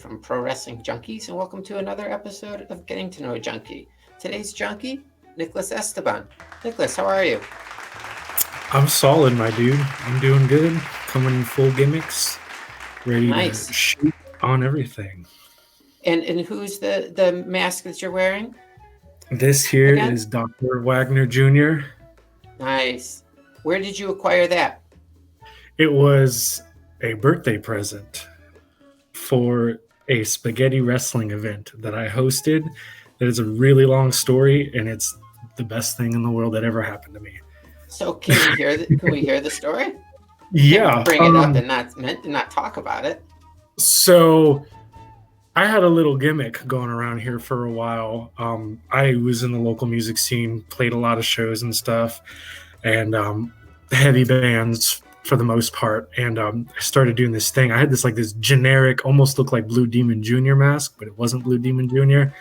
from Pro Wrestling Junkies, and welcome to another episode of Getting to Know a Junkie. Today's junkie, Nicolas Esteban. Nicolas, how are you? I'm solid, my dude. I'm doing good. Coming in full gimmicks, ready to shoot on everything. And who's the mask that you're wearing? This here is Dr. Wagner Jr. Nice. Where did you acquire that? It was a birthday present for a spaghetti wrestling event that I hosted. That is a really long story, and it's the best thing in the world that ever happened to me. So can we hear the story? Yeah. Bring it up and not talk about it. So I had a little gimmick going around here for a while. I was in the local music scene, played a lot of shows and stuff, and heavy bands for the most part. And I started doing this thing. I had this generic, almost looked like Blue Demon Jr. mask, but it wasn't Blue Demon Jr.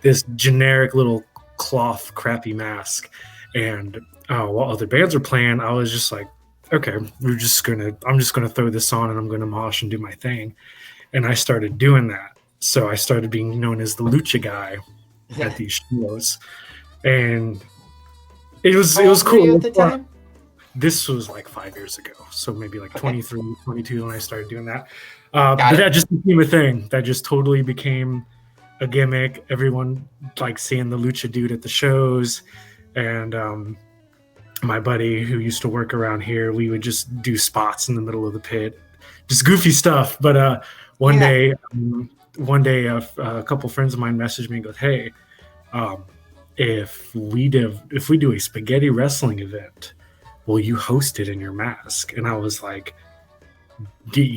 This generic little cloth crappy mask. And while other bands were playing, I was just like, okay, I'm just gonna throw this on and I'm gonna mosh and do my thing. And I started doing that. So I started being known as the Lucha guy at these shows. And it was cool. At the time? This was like 5 years ago. So maybe 23, 22 when I started doing that. But that just became a thing. That just totally became a gimmick. Everyone liked seeing the Lucha dude at the shows. And my buddy who used to work around here, we would just do spots in the middle of the pit, just goofy stuff. But one day a couple friends of mine messaged me and goes, "Hey, if we do a spaghetti wrestling event, will you host it in your mask?" And I was like,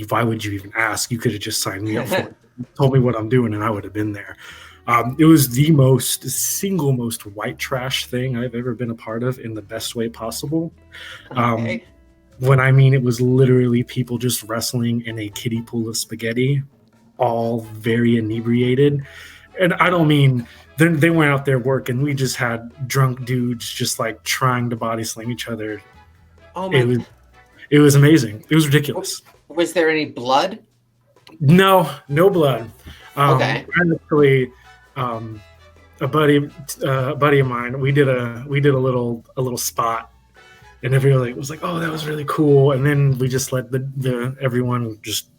"Why would you even ask? You could have just signed me up for it. Told me what I'm doing, and I would have been there." It was the single most white trash thing I've ever been a part of in the best way possible. When I mean it was literally people just wrestling in a kiddie pool of spaghetti, all very inebriated. And I don't mean they went out there working. We just had drunk dudes just trying to body slam each other. Oh my! It was amazing. It was ridiculous. Was there any blood? No blood. Actually, a buddy of mine, we did a little spot, and everyone was like, "Oh, that was really cool." And then we just let the everyone just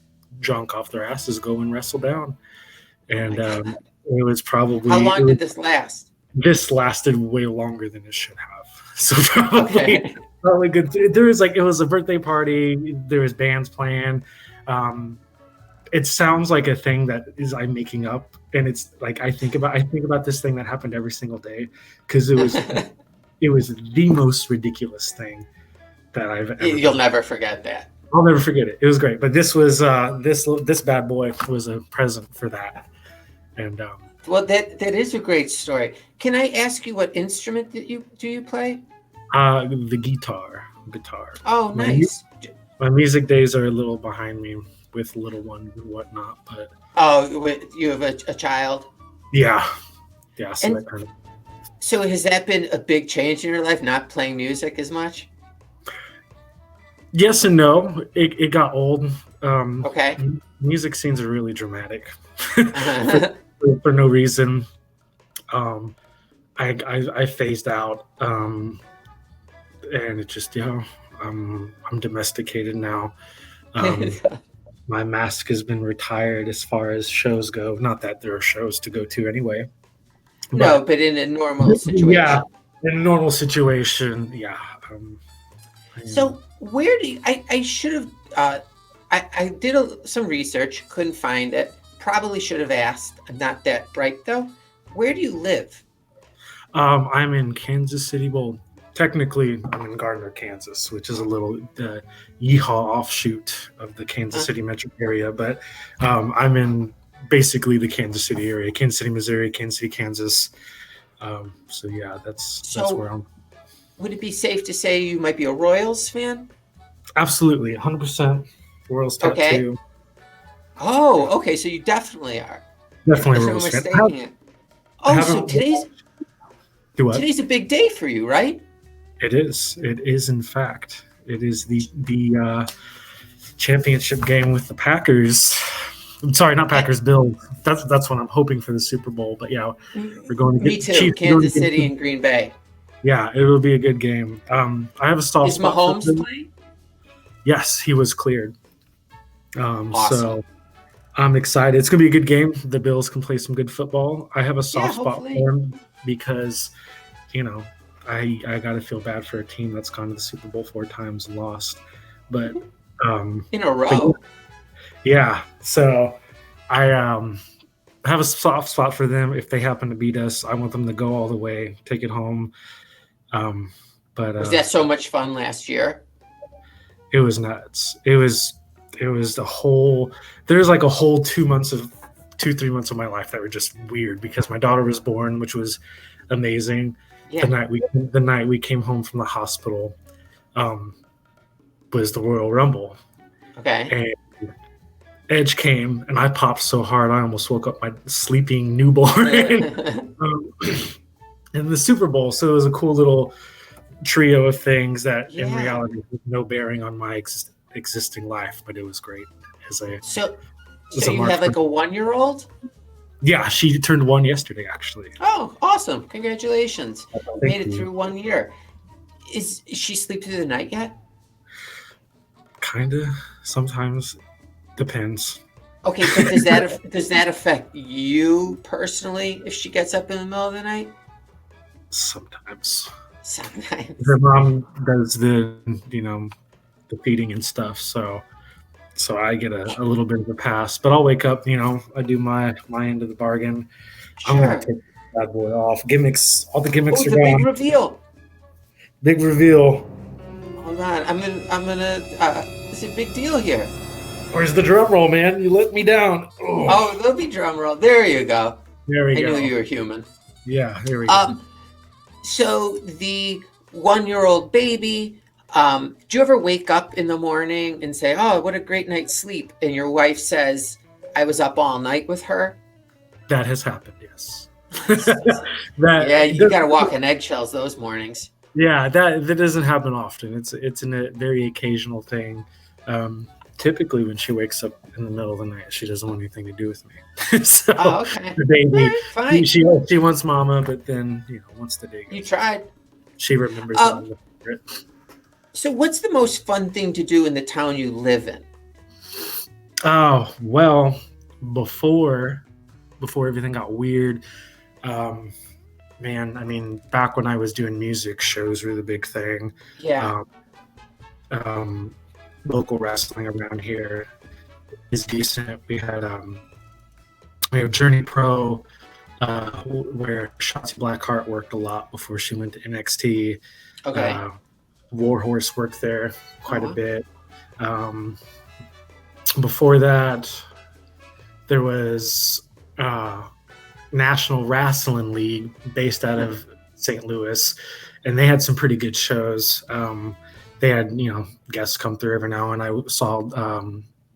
drunk off their asses go and wrestle down. And it was probably, how long did this last? This lasted way longer than it should have. So probably good. There was it was a birthday party. There was bands playing. It sounds like a thing that I'm making up, and it's I think about this thing that happened every single day because it was the most ridiculous thing that I've ever. You'll never forget that. I'll never forget it. It was great, but this was this bad boy was a present for that, and well, that is a great story. Can I ask you what instrument do you play? The guitar. Oh, nice. My music days are a little behind me with little one and whatnot, but you have a child? Yeah. So has that been a big change in your life, not playing music as much? Yes and no. It got old. Okay. Music scenes are really dramatic for no reason. I phased out, and it just I'm domesticated now. My mask has been retired as far as shows go. Not that there are shows to go to anyway. But in a normal situation. Yeah, in a normal situation, yeah. So where do you, I should have, I did some research, couldn't find it. Probably should have asked. I'm not that bright though. Where do you live? I'm in Kansas City. Well, technically, I'm in Gardner, Kansas, which is a little yeehaw offshoot of the Kansas City metro area. But I'm in basically the Kansas City area: Kansas City, Missouri, Kansas City, Kansas. So yeah, that's where I'm. Would it be safe to say you might be a Royals fan? Absolutely, 100% Royals tattoo. Okay. Oh, okay. So you definitely are. Definitely a Royals fan. So today's a big day for you, right? It is. It is, in fact. It is the championship game with the Packers. I'm sorry, not Packers, Bills. That's what I'm hoping for the Super Bowl. But yeah, we're going to Me get too. Chiefs. Kansas City and Green Bay. Yeah, it will be a good game. I have a soft Is spot Mahomes for him. playing? Yes, he was cleared. Awesome. So I'm excited. It's going to be a good game. The Bills can play some good football. I have a soft spot for him because, I got to feel bad for a team that's gone to the Super Bowl 4 times and lost. But in a row. Yeah. So I have a soft spot for them. If they happen to beat us, I want them to go all the way, take it home. But was that so much fun last year? It was nuts. It was the whole. There's like a whole 3 months of my life that were just weird because my daughter was born, which was amazing. Yeah. The night we came home from the hospital, was the Royal Rumble. Okay. And Edge came, and I popped so hard I almost woke up my sleeping newborn. In the Super Bowl, so it was a cool little trio of things that in reality had no bearing on my existing life, but it was great. So you have like a 1-year-old? Yeah, she turned 1 yesterday, actually. Oh, awesome! Congratulations! Made it through 1 year. Is she sleep through the night yet? Kinda. Sometimes. Depends. Okay, but does that affect you personally if she gets up in the middle of the night? Sometimes. Her mom does the feeding and stuff, so I get a little bit of a pass. But I'll wake up, I do my end of the bargain. Sure. I'm gonna take that boy off. Gimmicks, all the gimmicks are the gone. Big reveal. Big reveal. Hold on, I'm gonna. It's a big deal here. Where's the drum roll, man? You let me down. Oh, there'll be drum roll. There you go. There we go. I knew you were human. Yeah, there we go. So the 1-year-old baby, do you ever wake up in the morning and say, "Oh, what a great night's sleep," and your wife says, "I was up all night with her"? That has happened, yes. You got to walk on eggshells those mornings. Yeah, that doesn't happen often. It's a very occasional thing. Typically, when she wakes up in the middle of the night, she doesn't want anything to do with me. So okay. The baby, fine. She wants mama, but then once the day goes, you tried. She remembers. So, what's the most fun thing to do in the town you live in? Oh well, before everything got weird, man. I mean, back when I was doing music, shows were the big thing. Yeah. Local wrestling around here is decent. We have Journey Pro, where Shotzi Blackheart worked a lot before she went to NXT. Okay. Warhorse worked there quite a bit. Before that, there was National Wrestling League based out of St. Louis, and they had some pretty good shows. They had, guests come through every now and I saw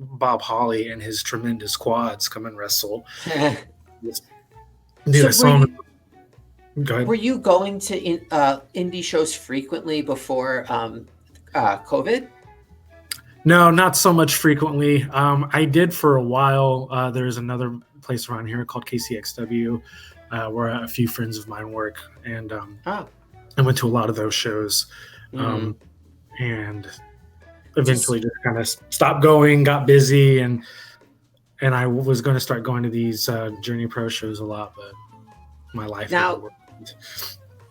Bob Holly and his tremendous quads come and wrestle. Dude, I saw him. Go ahead. Were you going to indie shows frequently before COVID? No, not so much frequently. I did for a while. There's another place around here called KCXW, where a few friends of mine work, and I went to a lot of those shows. And eventually just kind of stopped going, got busy, and I was going to start going to these Journey Pro shows a lot, but my life now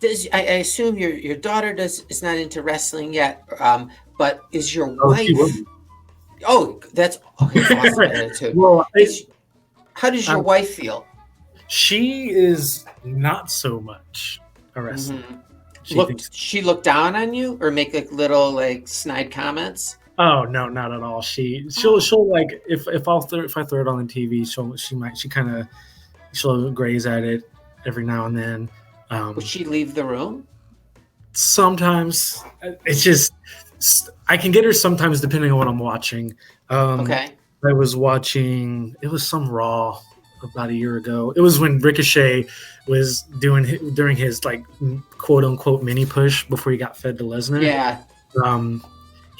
I assume your daughter is not into wrestling yet, but is your wife? That's awesome attitude. Well, how does your wife feel? She is not so much a wrestler. She look down on you or make little snide comments? Oh no, not at all. She'll like if I throw it on the TV, she'll graze at it every now and then. Would she leave the room? Sometimes. It's just I can get her sometimes depending on what I'm watching. Okay. I was watching. It was some Raw about a year ago. It was when Ricochet was during his quote unquote mini push before he got fed to Lesnar. Yeah.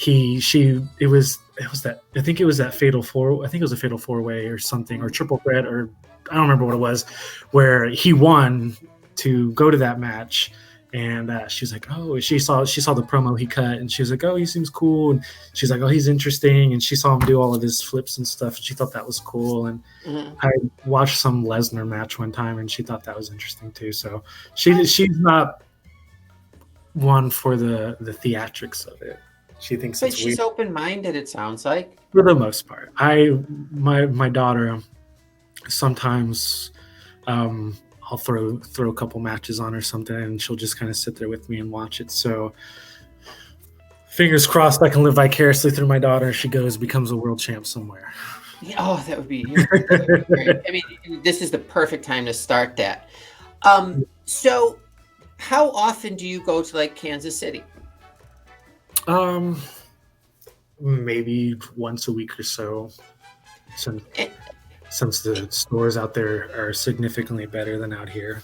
It was it was that I think it was that fatal four. I think it was a fatal four way or something, or triple threat, or I don't remember what it was, where he won to go to that match. And she's like, oh, she saw the promo he cut, and she was like, oh, he seems cool. And she's like, oh, he's interesting. And she saw him do all of his flips and stuff, and she thought that was cool. And I watched some Lesnar match one time, and she thought that was interesting too. So she's not one for the theatrics of it. She thinks But it's she's weird. open-minded, it sounds like. For the most part. My daughter, sometimes I'll throw a couple matches on or something, and she'll just kind of sit there with me and watch it. So fingers crossed I can live vicariously through my daughter. She becomes a world champ somewhere. Yeah, oh, that would be great. I mean, this is the perfect time to start that. So how often do you go to like Kansas City? Maybe once a week or so. Since the stores out there are significantly better than out here.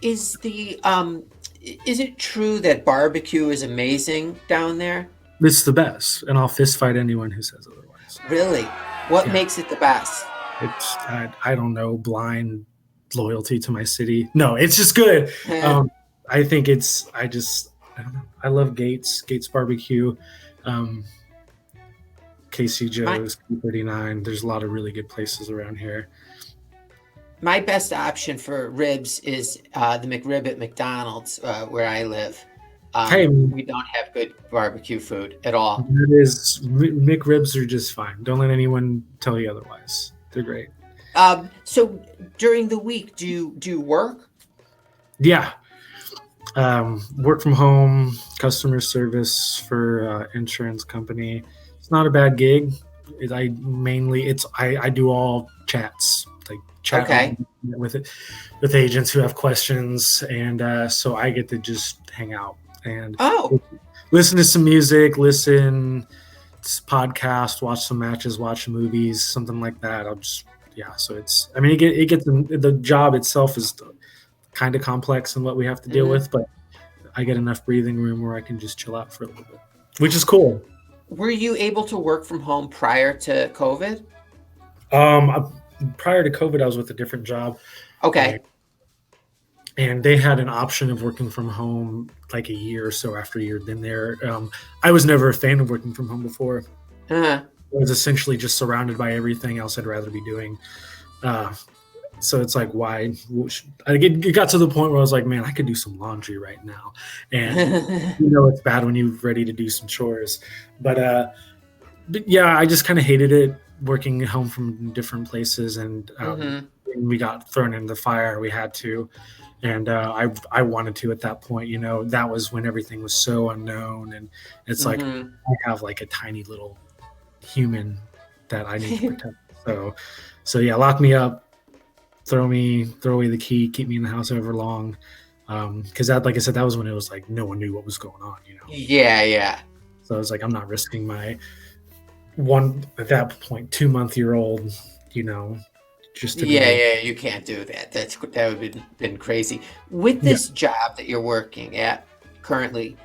Is it true that barbecue is amazing down there? It's the best, and I'll fist fight anyone who says otherwise. Really? What makes it the best? It's I don't know, blind loyalty to my city. No, it's just good. I think I don't know. I love Gates Barbecue. KC Joe's, P39. There's a lot of really good places around here. My best option for ribs is the McRib at McDonald's, where I live. We don't have good barbecue food at all. McRibs are just fine. Don't let anyone tell you otherwise. They're great. So during the week, do you work? Yeah. Work from home, customer service for insurance company. It's not a bad gig. I do all chats, like chat with agents who have questions, and so I get to just hang out and listen to some music, listen to podcast, watch some matches, watch movies, something like that. So it's. I mean, it gets the job itself is kind of complex in what we have to deal with, but I get enough breathing room where I can just chill out for a little bit, which is cool. Were you able to work from home prior to COVID? Prior to COVID, I was with a different job. Okay. And they had an option of working from home like a year or so after you'd been there. I was never a fan of working from home before. I was essentially just surrounded by everything else I'd rather be doing. So it's like, why? It got to the point where I was like, man, I could do some laundry right now. And it's bad when you're ready to do some chores. But yeah, I just kind of hated it, working at home from different places. And we got thrown in the fire. We had to. And I wanted to at that point. That was when everything was so unknown. And it's like, I have like a tiny little human that I need to protect. So yeah, lock me up. Throw away the key, keep me in the house however long. Because that, like I said, that was when it was like no one knew what was going on, Yeah. So I was like, I'm not risking my one at that point 2-month-old, just to you can't do that. That would have been crazy. With this job that you're working at currently,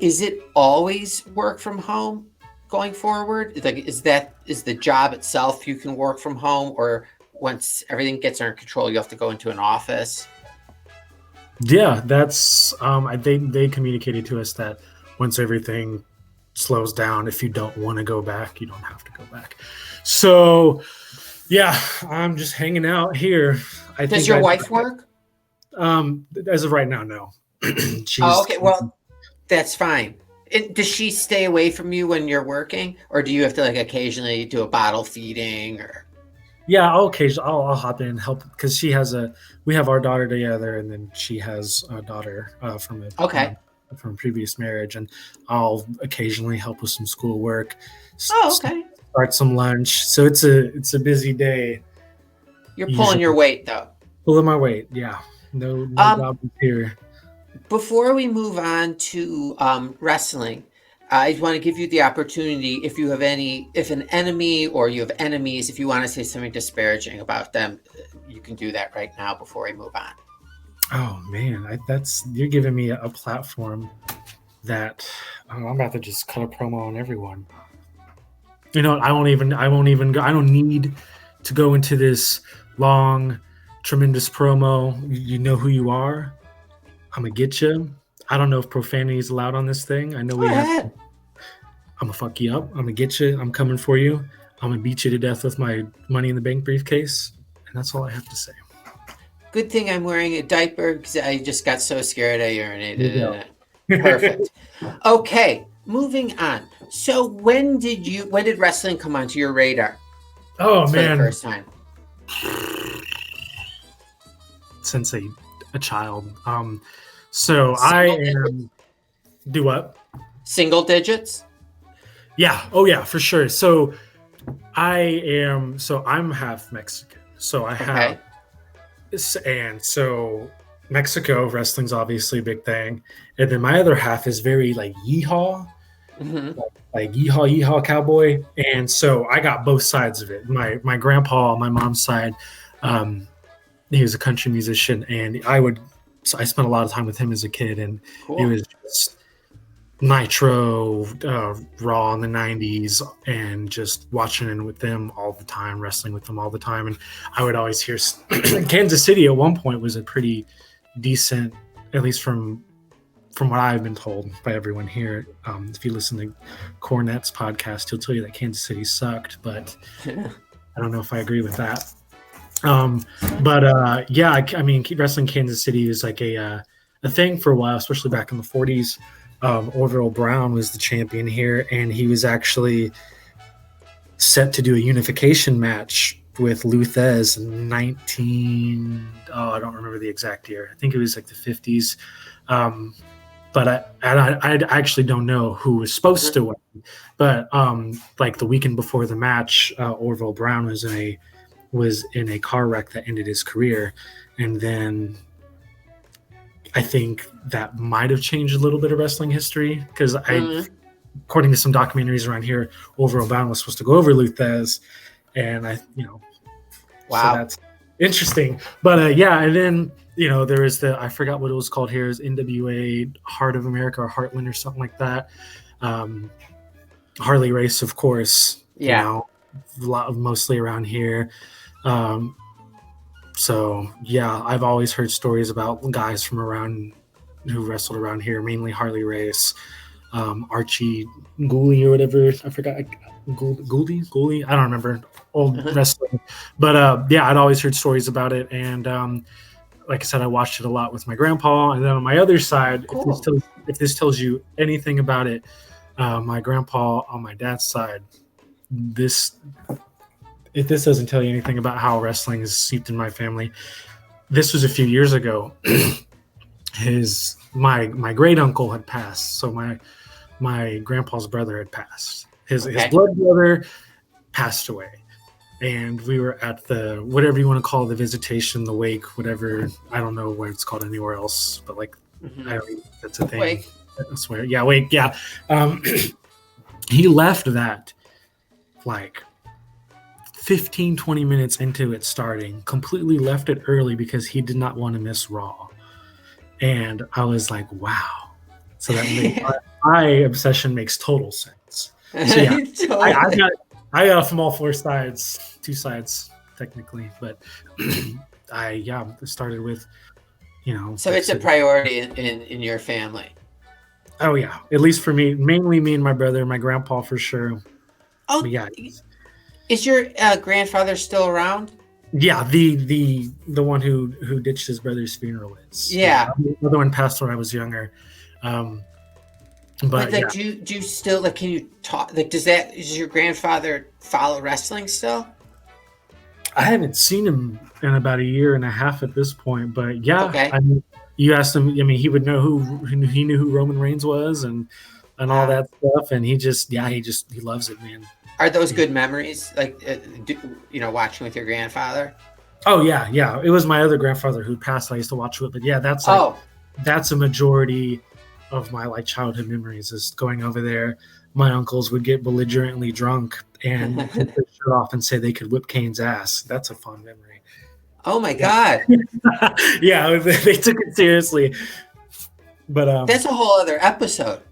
is it always work from home going forward? Like, is the job itself you can work from home, or once everything gets under control, you have to go into an office? Yeah, that's they communicated to us that once everything slows down, if you don't want to go back, you don't have to go back. So yeah, I'm just hanging out here. Does your wife work? As of right now, no. Okay, well, that's fine. Does she stay away from you when you're working, or do you have to like occasionally do a bottle feeding or? Yeah, I'll hop in and help because we have our daughter together, and then she has a daughter from a previous marriage, and I'll occasionally help with some schoolwork. Start some lunch. So it's a busy day. You're pulling your weight though. Pulling my weight, yeah. No job here. Before we move on to wrestling, I want to give you the opportunity, if an enemy or you have enemies, if you want to say something disparaging about them, you can do that right now before we move on. Oh man, you're giving me a platform that I'm about to just cut a promo on everyone. You know, I won't even go. I don't need to go into this long, tremendous promo. You know who you are. I'm gonna get you. I don't know if profanity is allowed on this thing. I know Go we have. ahead. I'm gonna fuck you up. I'm gonna get you. I'm coming for you. I'm gonna beat you to death with my Money in the Bank briefcase, and that's all I have to say. Good thing I'm wearing a diaper because I just got so scared I urinated There you in it. Perfect. Okay, moving on. So when did wrestling come onto your radar Oh for the man, first time? since a child. So I Single digits? am. Do what? Single digits? Yeah. Oh yeah, for sure. So I am. So I'm half Mexican. So I have, Okay. and so Mexico wrestling's obviously a big thing, and then my other half is very like yeehaw, Mm-hmm. like yeehaw yeehaw cowboy, and so I got both sides of it. My grandpa on my mom's side, um, he was a country musician, and I spent a lot of time with him as a kid, and it Cool. was just Nitro, Raw in the '90s, and just watching it with them all the time, wrestling with them all the time. And I would always hear Kansas City at one point was a pretty decent, at least from what I've been told by everyone here. If you listen to Cornette's podcast, he'll tell you that Kansas City sucked, but I don't know if I agree with that. Yeah, I mean, wrestling Kansas City was like a thing for a while, especially back in the '40s. Orville Brown was the champion here, and he was actually set to do a unification match with Luthez in 19. Oh, I don't remember the exact year. I think it was like the 50s. But I actually don't know who was supposed to win. But like the weekend before the match, Orville Brown was in a car wreck that ended his career, and then I think that might have changed a little bit of wrestling history because according to some documentaries around here, Orville Brown was supposed to go over Luthez, and Wow. So that's interesting. But yeah, and then there is I forgot what it was called here, is NWA Heart of America or Heartland or something like that. Harley Race, of course. Yeah. Mostly around here. So yeah, I've always heard stories about guys from around who wrestled around here, mainly Harley Race, Archie Gooley or whatever. I forgot. Gooley. I don't remember. Old wrestling, but yeah, I'd always heard stories about it, and like I said, I watched it a lot with my grandpa. And then on my other side, Cool. if this tells you anything about it, my grandpa on my dad's side, if this doesn't tell you anything about how wrestling is seeped in my family, this was a few years ago. My great uncle had passed, so my grandpa's brother had passed. His blood brother passed away, and we were at the whatever you want to call the visitation, the wake, whatever. I don't know what it's called anywhere else, but like I don't think that's a thing. Wake. I swear, yeah, wake, yeah. He left that like 15-20 minutes into it starting, completely left it early because he did not want to miss Raw. And I was like, wow. So that my obsession makes total sense. So yeah, totally. I got from all four sides, two sides technically, but I started with, So it's a priority in your family. Oh yeah, at least for me, mainly me and my brother, my grandpa for sure. Oh but yeah. Is your grandfather still around? Yeah, the one who ditched his brother's funeral is. Yeah. The other one passed when I was younger. But like, do you still like? Can you talk? Like, does your grandfather follow wrestling still? I haven't seen him in about a year and a half at this point, but yeah. Okay. I mean, you asked him. I mean, he would know he knew who Roman Reigns was and all that stuff, and he loves it, man. Are those good memories? Like, watching with your grandfather? Oh yeah. It was my other grandfather who passed. I used to watch it, but yeah, that's that's a majority of my like childhood memories is going over there. My uncles would get belligerently drunk and take their shirt off and say they could whip Kane's ass. That's a fun memory. Oh my God. Yeah, they took it seriously. But that's a whole other episode.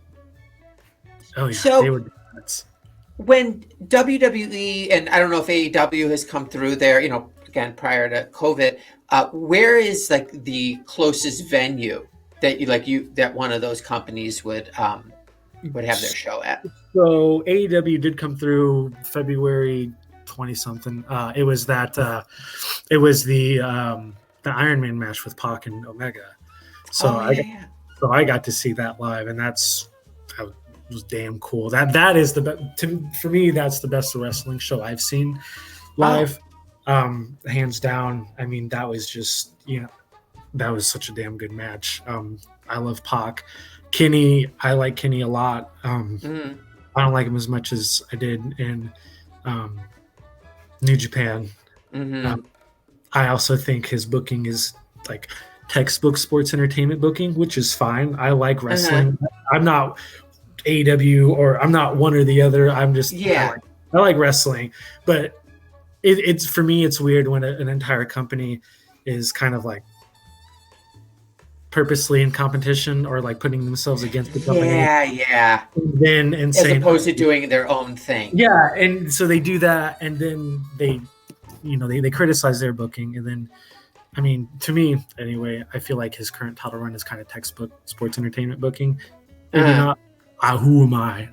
Oh yeah, they were nuts. when WWE, and I don't know if AEW has come through there, again prior to COVID, where is like the closest venue that that one of those companies would have their show at? So AEW did come through February 20 something. It was it was the Iron Man match with Pac and Omega. So I got to see that live, and that was damn cool. That is for me, that's the best wrestling show I've seen live, hands down. I mean, that was just that was such a damn good match. I love Pac. Kenny, I like Kenny a lot. I don't like him as much as I did in New Japan. I also think his booking is like textbook sports entertainment booking, which is fine. I like wrestling. I'm not AEW or I'm not one or the other. I'm just I like wrestling, but it's for me it's weird when an entire company is kind of like purposely in competition or like putting themselves against the company. And as saying, opposed to doing their own thing. Yeah, and so they do that, and then they criticize their booking, and then I mean, to me anyway, I feel like his current title run is kind of textbook sports entertainment booking. Maybe not. Who am I?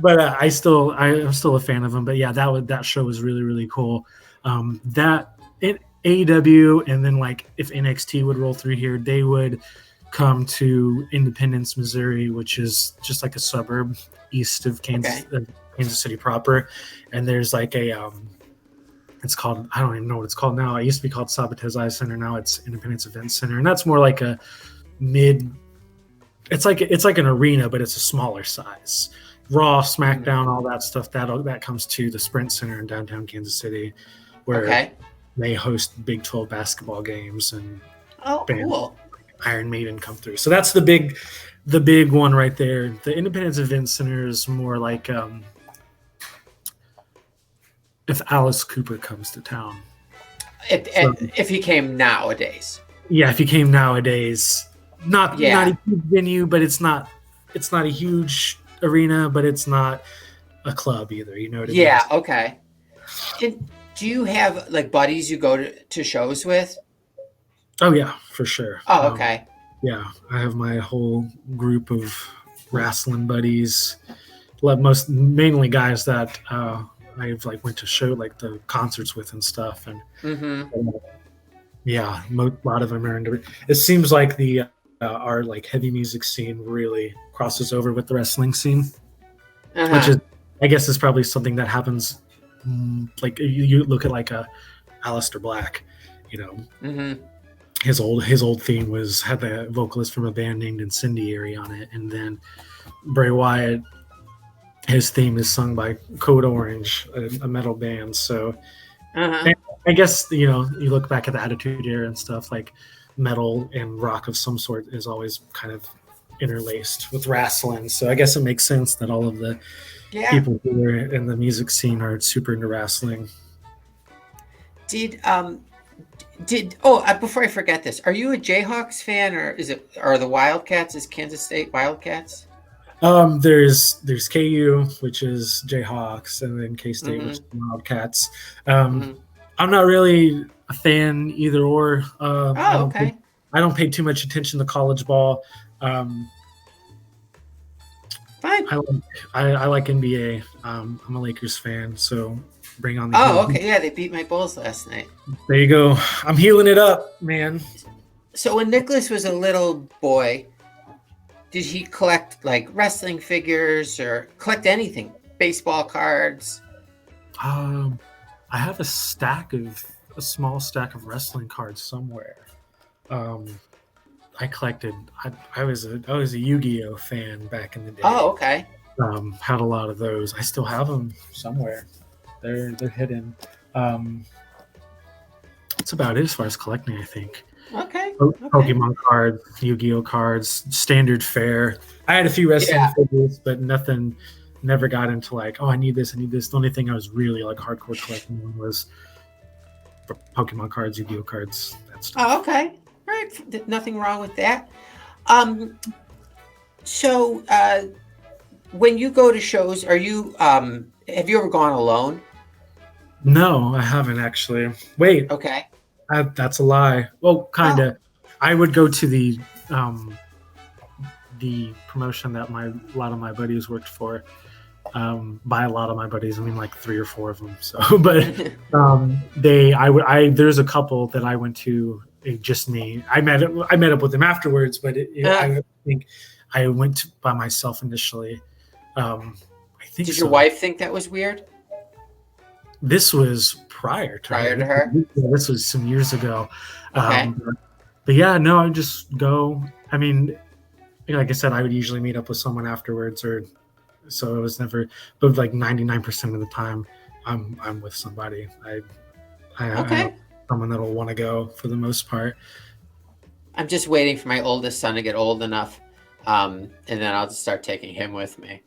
But I'm still a fan of him. But yeah, that show was really really cool. AEW, and then like if NXT would roll through here, they would come to Independence, Missouri, which is just like a suburb east of Kansas City proper. And there's like it's called, I don't even know what it's called now. It used to be called Sabatez Eye Center. Now it's Independence Event Center, and that's more like a It's like an arena, but it's a smaller size. Raw, SmackDown, all that stuff. That comes to the Sprint Center in downtown Kansas City, where they host Big 12 basketball games and cool. Iron Maiden come through. So that's the big one right there. The Independence Event Center is more like if Alice Cooper comes to town. If he came nowadays. Yeah, if he came nowadays. Not a huge venue, but it's not a huge arena, but it's not a club either. You know what I mean? Yeah, okay. Do you have like buddies you go to shows with? Oh yeah, for sure. Oh, okay. Yeah, I have my whole group of wrestling buddies. Mainly guys that I've like went to show like the concerts with and stuff, and yeah, a lot of them are into it. It seems like our like heavy music scene really crosses over with the wrestling scene, which is, I guess, is probably something that happens. Like you look at like a Aleister Black, his old theme had the vocalist from a band named Incendiary on it, and then Bray Wyatt, his theme is sung by Code Orange, a metal band. So I guess you look back at the Attitude Era and stuff, like metal and rock of some sort is always kind of interlaced with wrestling. So I guess it makes sense that all of the people who are in the music scene are super into wrestling. Before I forget this, are you a Jayhawks fan, or are the Wildcats? Is Kansas State Wildcats? There's KU, which is Jayhawks, and then K-State, which is Wildcats. I'm not really a fan either or. I don't pay too much attention to college ball. Fine. I like NBA. I'm a Lakers fan, so bring on the. Oh, okay. Yeah, they beat my Bulls last night. There you go. I'm healing it up, man. So when Nicholas was a little boy, did he collect like wrestling figures or collect anything? Baseball cards? I have a small stack of wrestling cards somewhere. I collected. I was a Yu-Gi-Oh fan back in the day. Oh, okay. Had a lot of those. I still have them somewhere. They're hidden. That's about it as far as collecting, I think. Okay. Pokemon cards, Yu-Gi-Oh cards, standard fare. I had a few wrestling figures, but nothing. Never got into like, I need this. The only thing I was really like hardcore collecting was Pokemon cards, Yu-Gi-Oh cards, that stuff. Oh, okay. All right. Nothing wrong with that. So when you go to shows, are you have you ever gone alone? No, I haven't actually. Wait, Okay. that's a lie. Well, kind Oh, of. I would go to the promotion that a lot of my buddies worked for. By a lot of my buddies, I mean like 3 or 4 of them. So, but there's a couple that I went to. Just me. I met up with them afterwards, but uh, I think I went by myself initially. I think did your so. wife think that was weird? This was prior to Prior to her. her? This was some years ago. Okay. But yeah, no, I just go. I mean, like I said, I would usually meet up with someone afterwards, or so it was never. But like 99% of the time, I'm with somebody. I know Okay. someone that'll want to go for the most part. I'm just waiting for my oldest son to get old enough, and then I'll just start taking him with me.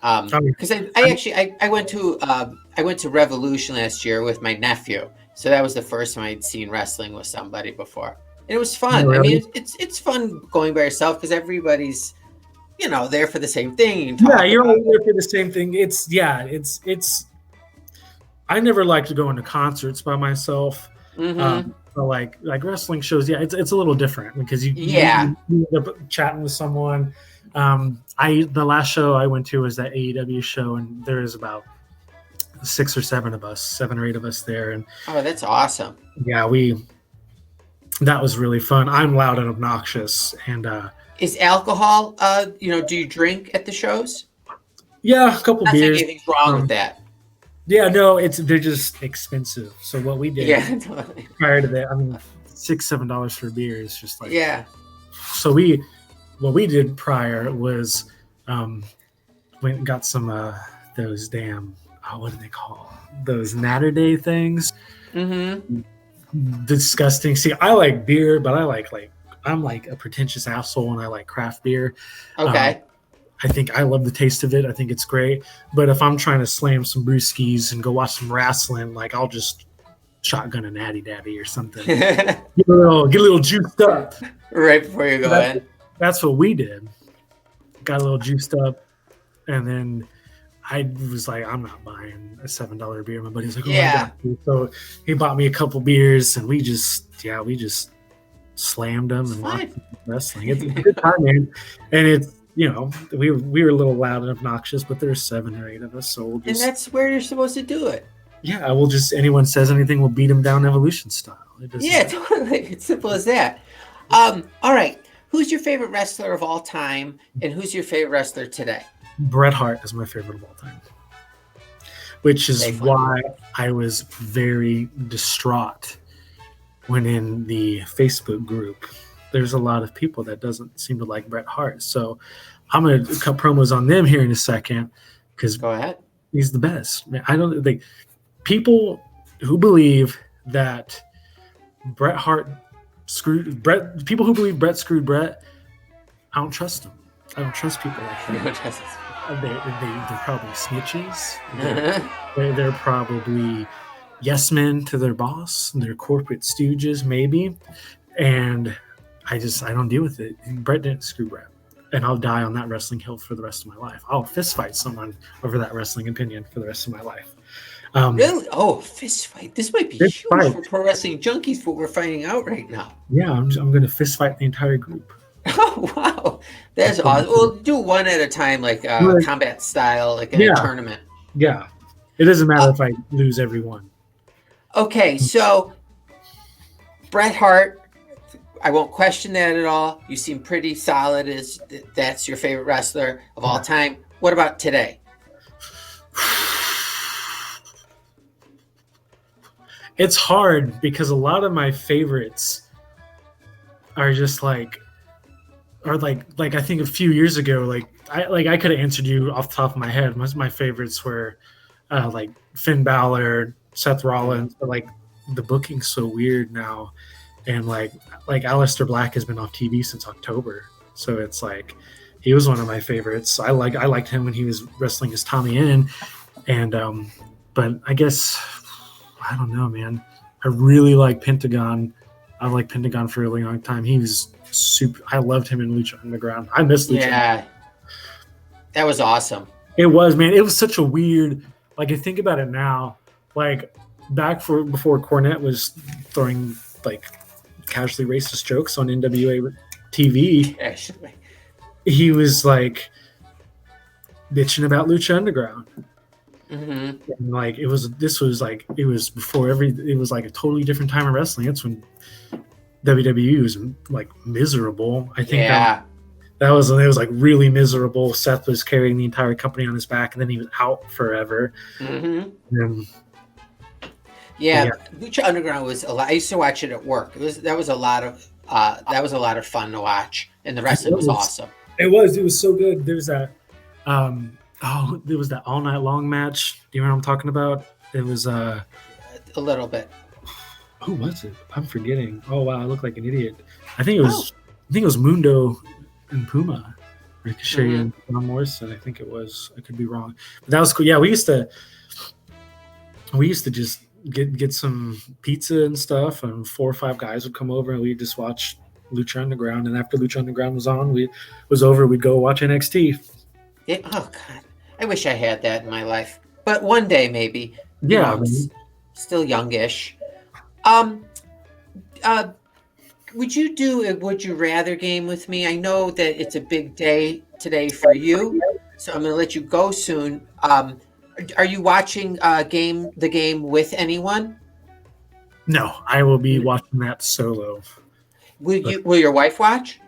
Because I went to Revolution last year with my nephew, so that was the first time I'd seen wrestling with somebody before, and it was fun. I Really? mean, it's fun going by yourself because everybody's there for the same thing. You can Yeah, talk you're about all there for the same thing. It's. I never like to go into concerts by myself. it. Mm-hmm. But like wrestling shows, yeah, it's a little different because Yeah. you end up chatting with someone. The last show I went to was that AEW show, and there is about 6 or 7 of us, 7 or 8 of us there, and Oh, that's awesome. yeah, that was really fun. I'm loud and obnoxious, and Is alcohol? Do you drink at the shows? yeah, a couple Not saying beers. anything's wrong with that. Yeah, no, they're just expensive. So what we did Yeah. Totally. prior to that, I mean, $6-7 for a beer is just like Yeah. so. What we did prior was went and got some those damn what do they call those Natter Day things? Mm-hmm. Disgusting. See, I like beer, but I'm like a pretentious asshole and I like craft beer. Okay. I think I love the taste of it. I think it's great. But if I'm trying to slam some brewskis and go watch some wrestling, like I'll just shotgun a Natty Daddy or something. Get a little juiced up. Right before you go in. That's what we did. Got a little juiced up, and then I was like, I'm not buying a $7 beer. My buddy's like, oh, Yeah. I got you. So he bought me a couple beers, and we just slammed them and watched wrestling. It's a good time, man. And it's we were a little loud and obnoxious, but there's 7 or 8 of us, so we'll just. And that's where you're supposed to do it. Yeah, we'll just anyone says anything, we'll beat them down evolution style. Yeah, totally. It's simple as that. All right. Who's your favorite wrestler of all time, and who's your favorite wrestler today? Bret Hart is my favorite of all time, which is why I was very distraught when in the Facebook group there's a lot of people that doesn't seem to like Bret Hart. So I'm going to cut promos on them here in a second because go ahead. He's the best. I don't think people who believe that Bret Hart screwed Bret. People who believe Bret screwed Bret. I don't trust them. I don't trust people like that. They're probably snitches. They're probably yes men to their boss. They're corporate stooges, maybe. And I don't deal with it. Bret didn't screw Bret. And I'll die on that wrestling hill for the rest of my life. I'll fist fight someone over that wrestling opinion for the rest of my life. Really? Oh, fist fight. This might be huge for Pro Wrestling Junkies, what we're finding out right now. Yeah, I'm going to fist fight the entire group. Oh, wow. That's awesome. We'll do one at a time, like combat style, like in a tournament. Yeah. It doesn't matter if I lose every one. Okay, so Bret Hart, I won't question that at all. You seem pretty solid as that's your favorite wrestler of all time. What about today? It's hard because a lot of my favorites are just I think a few years ago, I could have answered you off the top of my head. Most of my favorites were like Finn Balor, Seth Rollins, but the booking's so weird now. And like Aleister Black has been off TV since October, so it's he was one of my favorites. I liked him when he was wrestling as Tommy N, and but I guess I don't know, man. I really like Pentagon. I liked Pentagon for a really long time. He was super. I loved him in Lucha Underground. I miss Lucha. Yeah, That was awesome. It was, man. It was such a weird. Like, I think about it now. Like before Cornette was throwing like casually racist jokes on NWA TV, Actually. he was like bitching about Lucha Underground. Mm-hmm. And like it was before it was like a totally different time of wrestling. That's when WWE was like miserable. I think that was when it was like really miserable. Seth was carrying the entire company on his back, and then he was out forever. Mm-hmm. Yeah, Lucha Underground was a lot. I used to watch it at work. That was a lot of fun to watch, and the wrestling was awesome. It was so good. There was that there was that all night long match. Do you know what I'm talking about? It was a little bit. Who was it? I'm forgetting. Oh wow, I look like an idiot. I think it was Mundo and Puma, Ricochet and John Morrison. I think it was. I could be wrong, but that was cool. Yeah, we used to just get some pizza and stuff, and 4 or 5 guys would come over, and we'd just watch Lucha Underground. And after Lucha Underground was on, we'd go watch NXT. Yeah, oh God, I wish I had that in my life, but one day maybe. Yeah, I'm still youngish. Would you do a Would You Rather game with me? I know that it's a big day today for you, so I'm going to let you go soon. Are you watching the game with anyone? No, I will be watching that solo. Will your wife watch?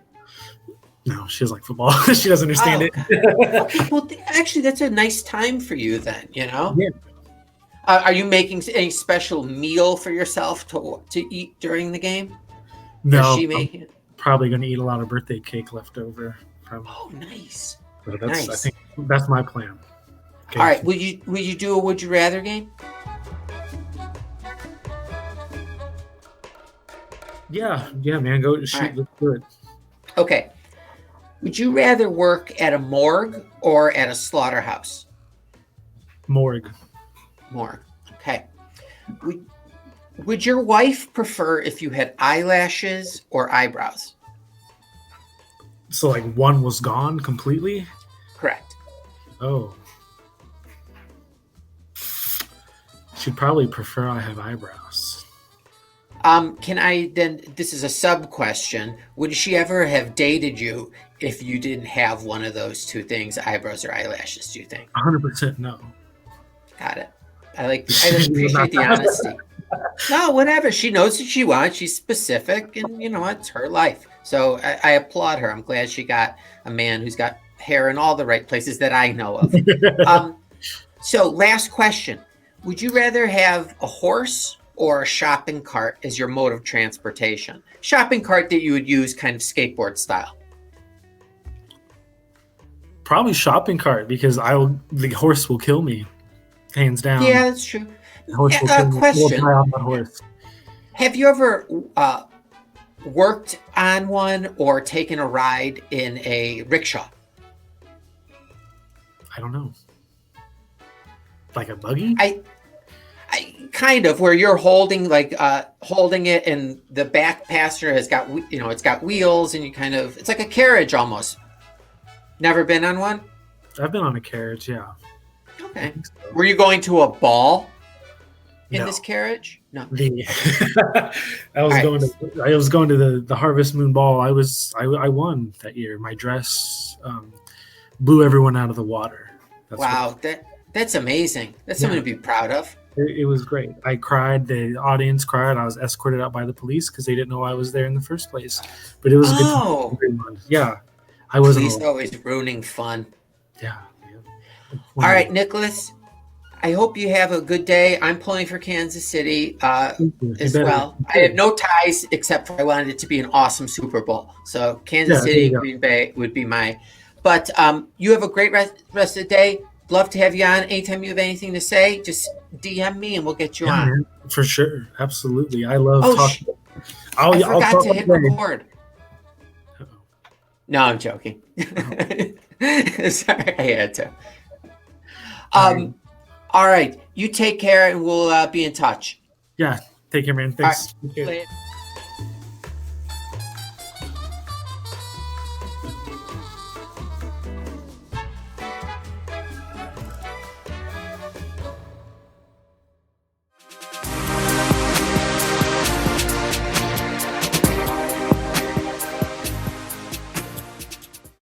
No, she doesn't like football. She doesn't understand it. Okay, well, actually, that's a nice time for you then, you know? Yeah. Are you making any special meal for yourself to eat during the game? No, is she making it? Probably going to eat a lot of birthday cake left over. Oh, nice. Nice. I think that's my plan. Okay. All right. Will you do a Would You Rather game? Yeah, man. Go shoot. Right. Let's do it. Okay. Would you rather work at a morgue or at a slaughterhouse? Morgue. Okay. Would your wife prefer if you had eyelashes or eyebrows? So like one was gone completely? Correct. Oh. She'd probably prefer I have eyebrows. This is a sub question. Would she ever have dated you if you didn't have one of those two things, eyebrows or eyelashes, do you think? 100% no. Got it. I appreciate the honesty. No, whatever. She knows what she wants. She's specific, and it's her life. So I applaud her. I'm glad she got a man who's got hair in all the right places that I know of. So last question. Would you rather have a horse or a shopping cart as your mode of transportation? Shopping cart that you would use kind of skateboard style. Probably shopping cart, because the horse will kill me. Hands down. Yeah, that's true. Question. Have you ever worked on one or taken a ride in a rickshaw? I don't know. Like a buggy? I kind of, where you're holding it, and the back passenger has got it's got wheels, and it's like a carriage almost. Never been on one? I've been on a carriage, yeah. Okay. So. Were you going to a ball in this carriage? No. I was going to the Harvest Moon Ball. I won that year. My dress blew everyone out of the water. That's amazing. That's something to be proud of. It was great. I cried. The audience cried. I was escorted out by the police because they didn't know I was there in the first place. But it was a good time. Yeah. I wasn't. Police always ruining fun. Yeah. All right, Nicholas. I hope you have a good day. I'm pulling for Kansas City as well. I have no ties except for I wanted it to be an awesome Super Bowl. So Kansas City, Green Bay would be my. But you have a great rest of the day. Love to have you on. Anytime you have anything to say, just DM me and we'll get you on. Man, for sure. Absolutely. I love talking. I forgot to hit record. No, I'm joking. Sorry, I had to. All right. You take care, and we'll be in touch. Yeah. Take care, man. Thanks. Right.